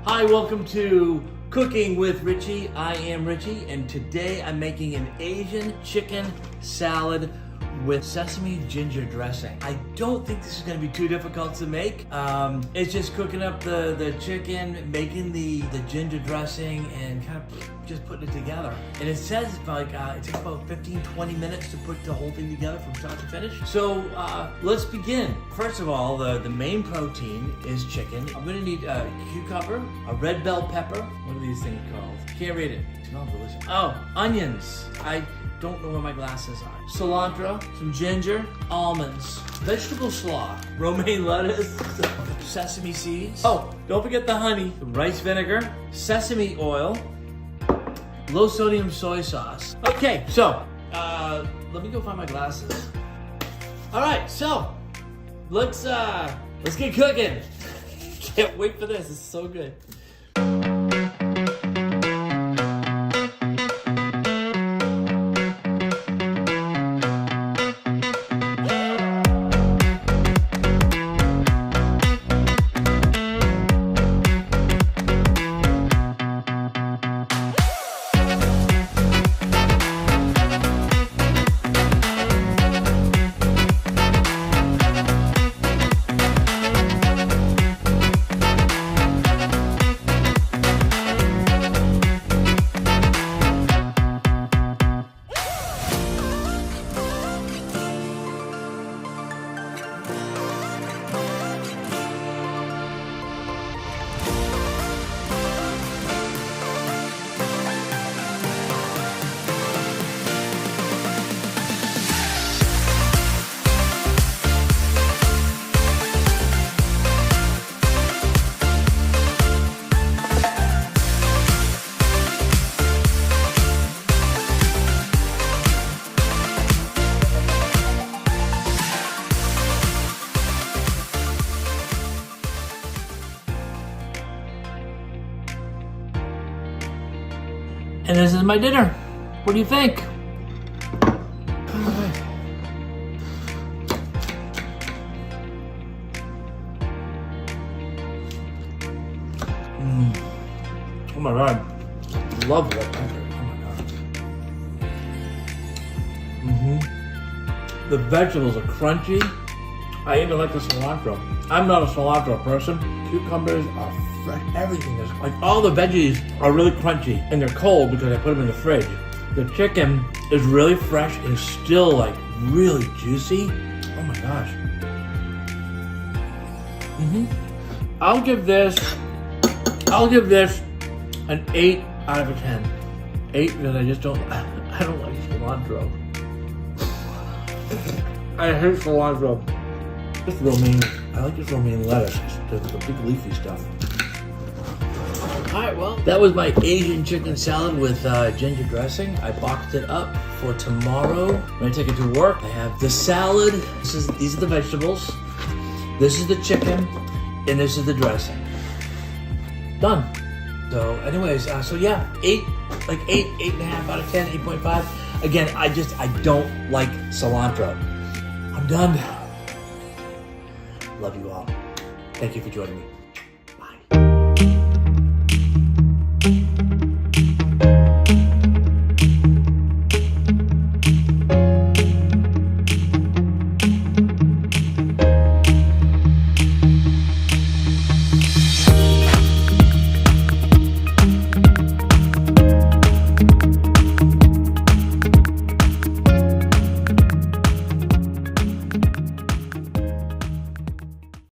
Hi, welcome to Cooking with Richie. I am Richie, and today I'm making an Asian chicken salad with sesame ginger dressing. I don't think this is going to be too difficult to make. It's just cooking up the chicken, making the ginger dressing, and kind of just putting it together. And it says like it takes about 15-20 minutes to put the whole thing together from start to finish. So let's begin. First of all, the main protein is chicken. I'm going to need a cucumber, a red bell pepper. What are these things called? Can't read it. It smells delicious. Oh, onions. I don't know where my glasses are. Cilantro, some ginger, almonds, vegetable slaw, romaine lettuce, sesame seeds. Oh, don't forget the honey, rice vinegar, sesame oil, low sodium soy sauce. Okay, so let me go find my glasses. All right, so let's get cooking. Can't wait for this. It's so good. And this is my dinner. What do you think? Oh my God. Love red pepper. Oh my God. The vegetables are crunchy. I even like the cilantro. I'm not a cilantro person. Cucumbers are fresh. Everything is like all the veggies are really crunchy and they're cold because I put them in the fridge. The chicken is really fresh and still like really juicy. Oh my gosh. I'll give this an 8 out of a 10. 8 because I don't like cilantro. I hate cilantro. This romaine, I like this romaine lettuce. It's the big leafy stuff. All right, well, that was my Asian chicken salad with ginger dressing. I boxed it up for tomorrow when I take it to work. I have the salad. These are the vegetables. This is the chicken, and this is the dressing. Done. So, anyways, so yeah, 8.5 out of 10, 8.5. Again, I don't like cilantro. I'm done. Love you all. Thank you for joining me.